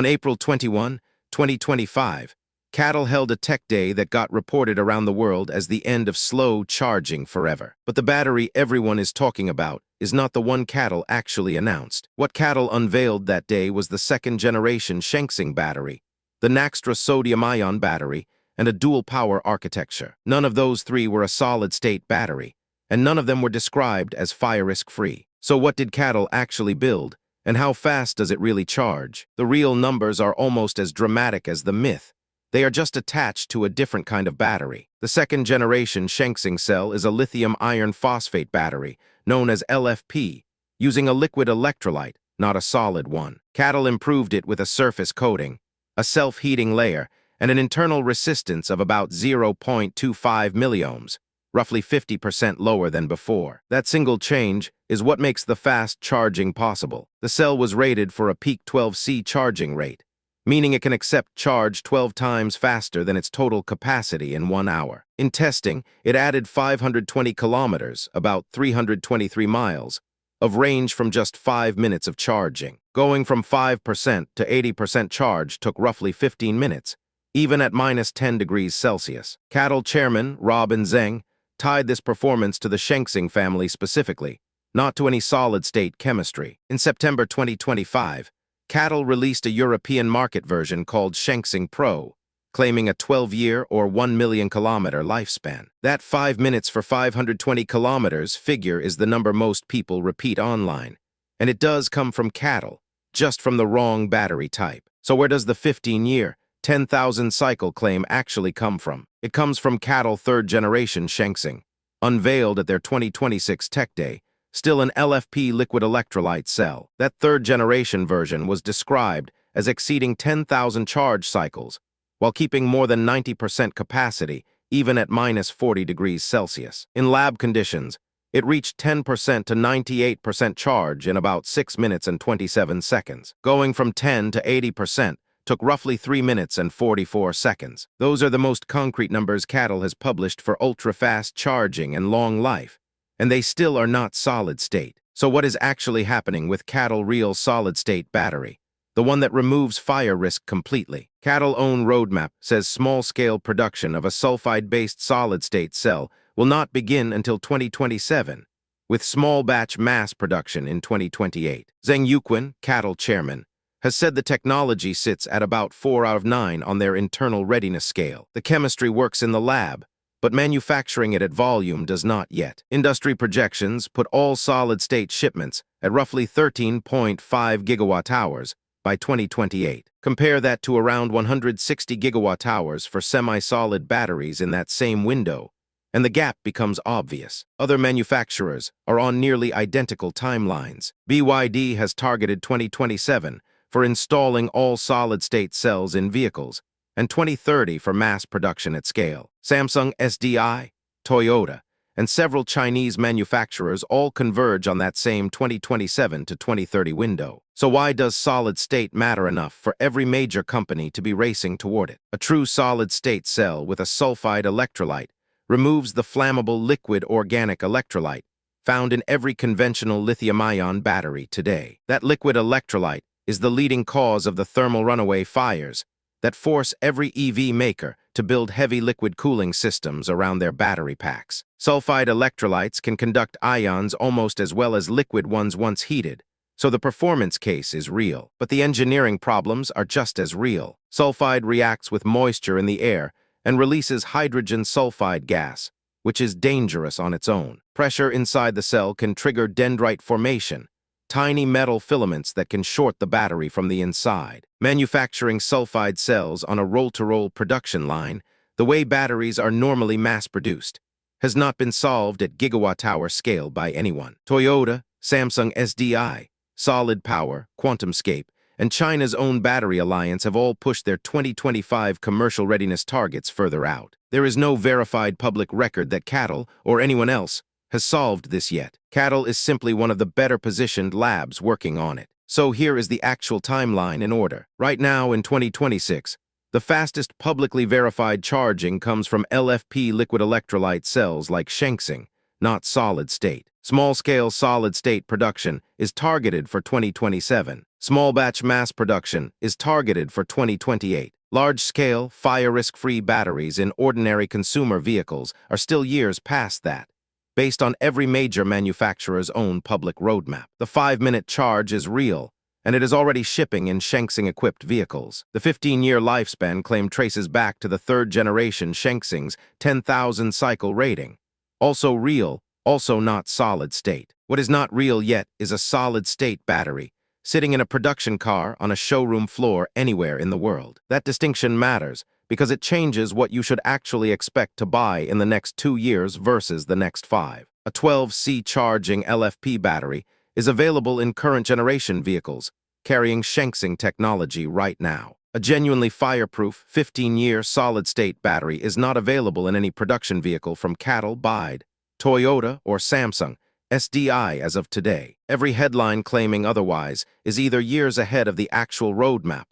On April 21, 2025, CATL held a tech day that got reported around the world as the end of slow charging forever. But the battery everyone is talking about is not the one CATL actually announced. What CATL unveiled that day was the second-generation Shengsing battery, the Naxtra sodium-ion battery, and a dual-power architecture. None of those three were a solid-state battery, and none of them were described as fire-risk-free. So what did CATL actually build, and how fast does it really charge? The real numbers are almost as dramatic as the myth. They are just attached to a different kind of battery. The second-generation Shengsing cell is a lithium iron phosphate battery, known as LFP, using a liquid electrolyte, not a solid one. CATL improved it with a surface coating, a self-heating layer, and an internal resistance of about 0.25 milliohms, roughly 50% lower than before. That single change is what makes the fast charging possible. The cell was rated for a peak 12C charging rate, meaning it can accept charge 12 times faster than its total capacity in 1 hour. In testing, it added 520 kilometers, about 323 miles, of range from just 5 minutes of charging. Going from 5% to 80% charge took roughly 15 minutes, even at -10 degrees Celsius. CATL chairman Robin Zeng tied this performance to the Shengsing family specifically, not to any solid-state chemistry. In September 2025, CATL released a European market version called Shengsing Pro, claiming a 12-year or 1 million kilometer lifespan. That 5 minutes for 520 kilometers figure is the number most people repeat online, and it does come from CATL, just from the wrong battery type. So where does the 15-year, 10,000 cycle claim actually come from? It comes from CATL third-generation Shengsing, unveiled at their 2026 Tech Day, still an LFP liquid electrolyte cell. That third-generation version was described as exceeding 10,000 charge cycles, while keeping more than 90% capacity, even at -40 degrees Celsius. In lab conditions, it reached 10% to 98% charge in about 6 minutes and 27 seconds. Going from 10 to 80% took roughly 3 minutes and 44 seconds. Those are the most concrete numbers CATL has published for ultra-fast charging and long life, and they still are not solid-state. So what is actually happening with CATL Real solid-state battery, the one that removes fire risk completely? CATL own roadmap says small-scale production of a sulfide-based solid-state cell will not begin until 2027, with small-batch mass production in 2028. Zeng Yuquin, CATL chairman, has said the technology sits at about 4 out of 9 on their internal readiness scale. The chemistry works in the lab, but manufacturing it at volume does not yet. Industry projections put all solid-state shipments at roughly 13.5 gigawatt-hours by 2028. Compare that to around 160 gigawatt-hours for semi-solid batteries in that same window, and the gap becomes obvious. Other manufacturers are on nearly identical timelines. BYD has targeted 2027 for installing all solid-state cells in vehicles, and 2030 for mass production at scale. Samsung SDI, Toyota, and several Chinese manufacturers all converge on that same 2027 to 2030 window. So why does solid-state matter enough for every major company to be racing toward it? A true solid-state cell with a sulfide electrolyte removes the flammable liquid organic electrolyte found in every conventional lithium-ion battery today. That liquid electrolyte is the leading cause of the thermal runaway fires that force every EV maker to build heavy liquid cooling systems around their battery packs. Sulfide electrolytes can conduct ions almost as well as liquid ones once heated, so the performance case is real. But the engineering problems are just as real. Sulfide reacts with moisture in the air and releases hydrogen sulfide gas, which is dangerous on its own. Pressure inside the cell can trigger dendrite formation, tiny metal filaments that can short the battery from the inside. Manufacturing sulfide cells on a roll-to-roll production line, the way batteries are normally mass-produced, has not been solved at gigawatt-hour scale by anyone. Toyota, Samsung SDI, Solid Power, QuantumScape, and China's own battery alliance have all pushed their 2025 commercial readiness targets further out. There is no verified public record that CATL, or anyone else, has solved this yet. CATL is simply one of the better-positioned labs working on it. So here is the actual timeline in order. Right now, in 2026, the fastest publicly verified charging comes from LFP liquid electrolyte cells like Shengsing, not solid-state. Small-scale solid-state production is targeted for 2027. Small batch mass production is targeted for 2028. Large-scale, fire-risk-free batteries in ordinary consumer vehicles are still years past that, based on every major manufacturer's own public roadmap. The 5-minute charge is real, and it is already shipping in Shenxing-equipped vehicles. The 15-year lifespan claim traces back to the third-generation Shenxing's 10,000-cycle rating. Also real, also not solid-state. What is not real yet is a solid-state battery, sitting in a production car on a showroom floor anywhere in the world. That distinction matters because it changes what you should actually expect to buy in the next 2 years versus the next 5. A 12C charging LFP battery is available in current generation vehicles, carrying Shenxing technology right now. A genuinely fireproof 15-year solid-state battery is not available in any production vehicle from CATL, BYD, Toyota, or Samsung SDI as of today. Every headline claiming otherwise is either years ahead of the actual roadmap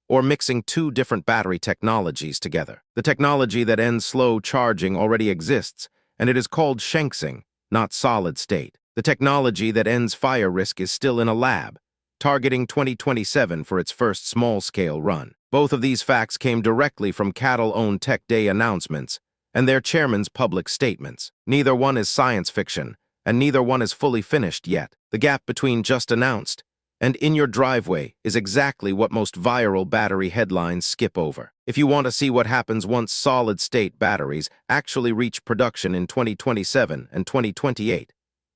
or mixing two different battery technologies together. The technology that ends slow charging already exists, and it is called Shenxing, not solid-state. The technology that ends fire risk is still in a lab, targeting 2027 for its first small-scale run. Both of these facts came directly from CATL-owned Tech Day announcements and their chairman's public statements. Neither one is science fiction, and neither one is fully finished yet. The gap between just announced and in your driveway is exactly what most viral battery headlines skip over. If you want to see what happens once solid-state batteries actually reach production in 2027 and 2028,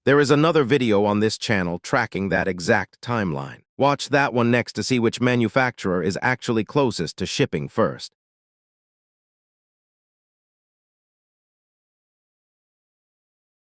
there is another video on this channel tracking that exact timeline. Watch that one next to see which manufacturer is actually closest to shipping first.